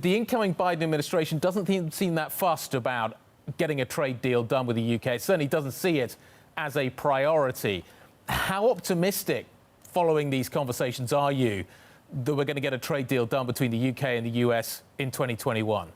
The incoming Biden administration doesn't seem that fussed about getting a trade deal done with the UK. It certainly doesn't see it as a priority. How optimistic, following these conversations, are you that we're going to get a trade deal done between the UK and the US in 2021?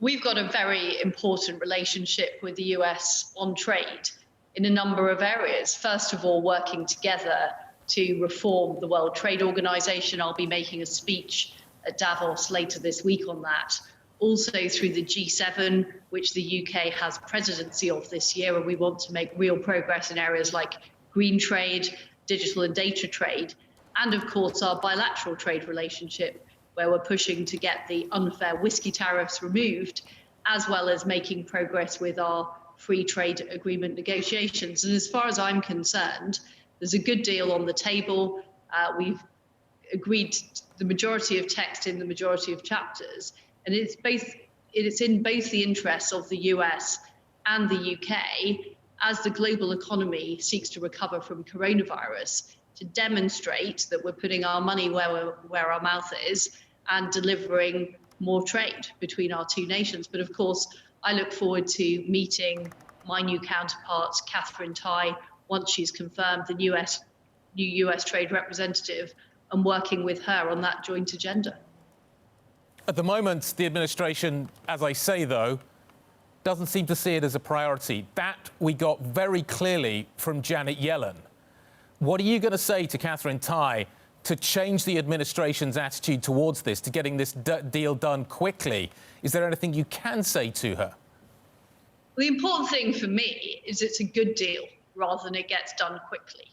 We've got a very important relationship with the US on trade in a number of areas. First of all, working together to reform the World Trade Organization. I'll be making a speech at Davos later this week on that. Also through the G7, which the UK has presidency of this year, and we want to make real progress in areas like green trade, digital and data trade, and of course our bilateral trade relationship, where we're pushing to get the unfair whiskey tariffs removed, as well as making progress with our free trade agreement negotiations. And as far as I'm concerned, there's a good deal on the table. We've agreed the majority of text in the majority of chapters, and it's in both the interests of the US and the UK as the global economy seeks to recover from coronavirus, to demonstrate that we're putting our money where our mouth is and delivering more trade between our two nations. But of course, I look forward to meeting my new counterpart, Jan.25 once she's confirmed the new US trade representative, and working with her on that joint agenda. At the moment, the administration, as I say, though, doesn't seem to see it as a priority. That we got very clearly from Janet Yellen. What are you going to say to Catherine Tai to change the administration's attitude towards this, to getting this deal done quickly? Is there anything you can say to her? The important thing for me is it's a good deal rather than it gets done quickly.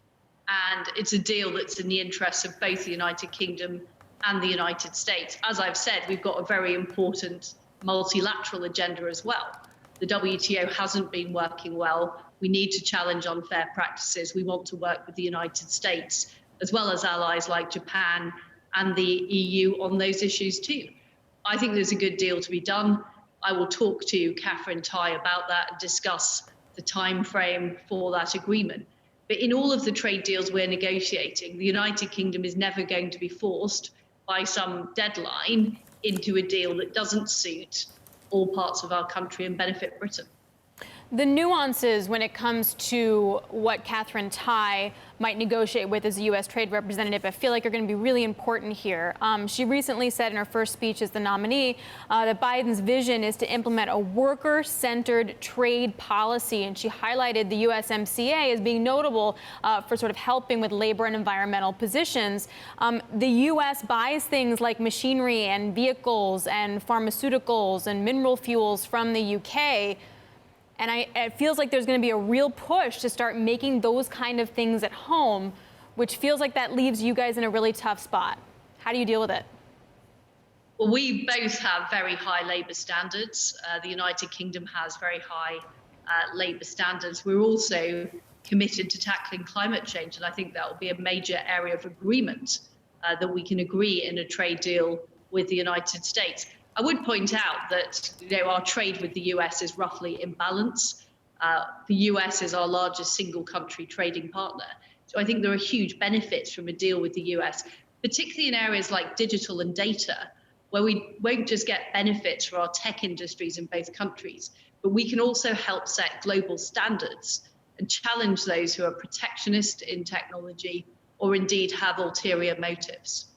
And it's a deal that's in the interests of both the United Kingdom and the United States. As I've said, we've got a very important multilateral agenda as well. The WTO hasn't been working well. We need to challenge unfair practices. We want to work with the United States, as well as allies like Japan and the EU on those issues too. I think there's a good deal to be done. I will talk to Catherine Tai about that and discuss the time frame for that agreement. But in all of the trade deals we're negotiating, the United Kingdom is never going to be forced by some deadline into a deal that doesn't suit all parts of our country and benefit Britain. The nuances when it comes to what Catherine Tai might negotiate with as a U.S. trade representative, I feel like are going to be really important here. She recently said in her first speech as the nominee that Biden's vision is to implement a worker-centered trade policy, and she highlighted the USMCA as being notable for sort of helping with labor and environmental positions. The U.S. buys things like machinery and vehicles and pharmaceuticals and mineral fuels from the U.K., and it feels like there's going to be a real push to start making those kind of things at home, which feels like that leaves you guys in a really tough spot. How do you deal with it? Well, we both have very high labour standards. The United Kingdom has very high labour standards. We're also committed to tackling climate change, and I think that will be a major area of agreement that we can agree in a trade deal with the United States. I would point out that our trade with the US is roughly in balance. The US is our largest single country trading partner. So I think there are huge benefits from a deal with the US, particularly in areas like digital and data, where we won't just get benefits for our tech industries in both countries, but we can also help set global standards and challenge those who are protectionist in technology or indeed have ulterior motives.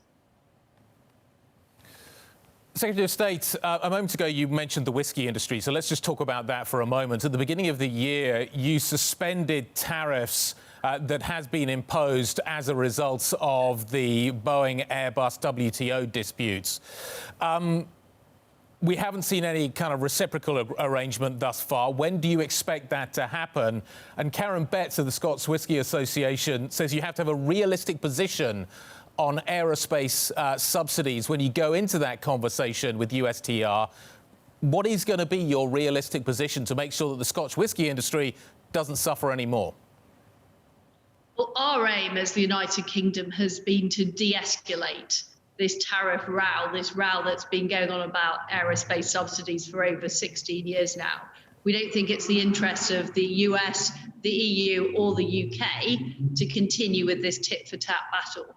Secretary of State, a moment ago you mentioned the whiskey industry, so let's just talk about that for a moment. At the beginning of the year, you suspended tariffs that has been imposed as a result of the Boeing-Airbus WTO disputes. We haven't seen any kind of reciprocal arrangement thus far. When do you expect that to happen? And Karen Betts of the Scots Whisky Association says you have to have a realistic position on aerospace subsidies when you go into that conversation with USTR. What is going to be your realistic position to make sure that the Scotch whisky industry doesn't suffer anymore? Well, our aim as the United Kingdom has been to de-escalate this tariff row, that's been going on about aerospace subsidies for over 16 years now. We don't think it's the interests of the US, the EU or the UK to continue with this tit-for-tat battle.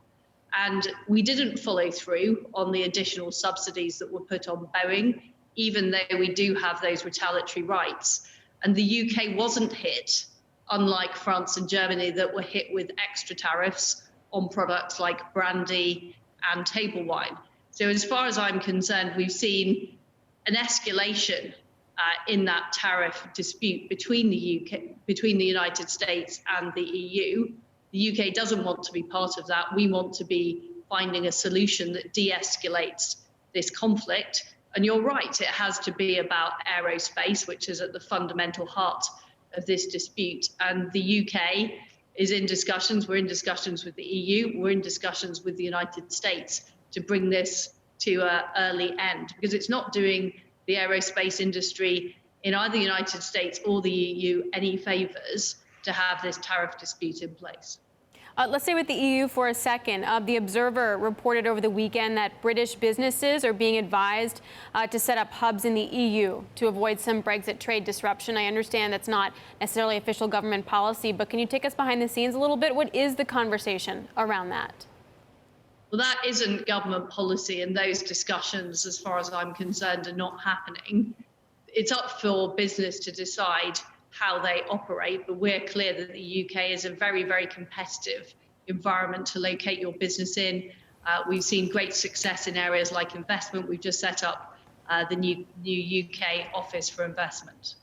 And we didn't follow through on the additional subsidies that were put on Boeing, even though we do have those retaliatory rights. And the UK wasn't hit, unlike France and Germany that were hit with extra tariffs on products like brandy and table wine. So as far as I'm concerned, we've seen an escalation in that tariff dispute between the United States and the EU. The UK doesn't want to be part of that. We want to be finding a solution that de-escalates this conflict. And you're right, it has to be about aerospace, which is at the fundamental heart of this dispute. And the UK is in discussions. We're in discussions with the EU. We're in discussions with the United States to bring this to an early end, because it's not doing the aerospace industry in either the United States or the EU any favors to have this tariff dispute in place. Let's stay with the EU for a second. The Observer reported over the weekend that British businesses are being advised to set up hubs in the EU to avoid some Brexit trade disruption. I understand that's not necessarily official government policy, but can you take us behind the scenes a little bit? What is the conversation around that? Well, that isn't government policy, and those discussions, as far as I'm concerned, are not happening. It's up for business to decide how they operate, but we're clear that the UK is a very, very competitive environment to locate your business in. We've seen great success in areas like investment. We've just set up the new UK office for investment.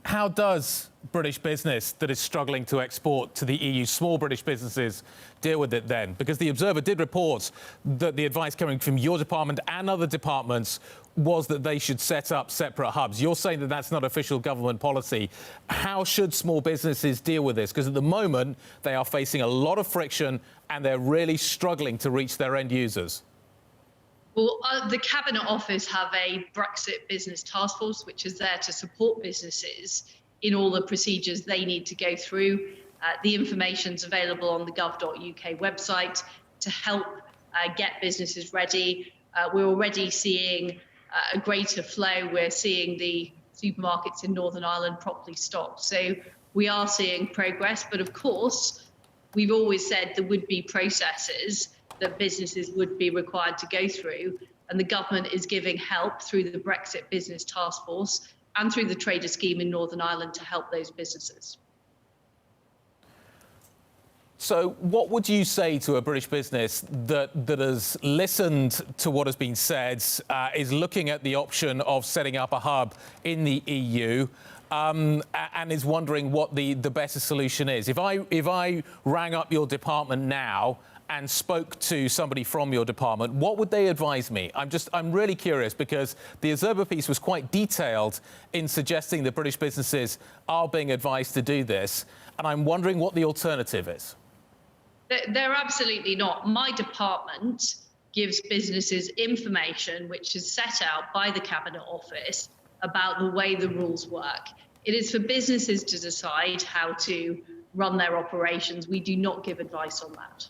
How does British business that is struggling to export to the EU, small British businesses, deal with it then? Because the Observer did report that the advice coming from your department and other departments was that they should set up separate hubs. You're saying that that's not official government policy. How should small businesses deal with this? Because at the moment, they are facing a lot of friction and they're really struggling to reach their end users. Well, the Cabinet Office have a Brexit business task force, which is there to support businesses in all the procedures they need to go through. The information's available on the gov.uk website to help get businesses ready. We're already seeing a greater flow. We're seeing the supermarkets in Northern Ireland properly stocked. So we are seeing progress. But of course, we've always said there would be processes that businesses would be required to go through. And the government is giving help through the Brexit Business Task Force and through the Trader Scheme in Northern Ireland to help those businesses. So what would you say to a British business that has listened to what has been said, is looking at the option of setting up a hub in the EU, and is wondering what the better solution is? If I rang up your department now and spoke to somebody from your department, what would they advise me? I'm really curious, because the Observer piece was quite detailed in suggesting that British businesses are being advised to do this, and I'm wondering what the alternative is. They're absolutely not. My department gives businesses information which is set out by the Cabinet Office about the way the rules work. It is for businesses to decide how to run their operations. We do not give advice on that.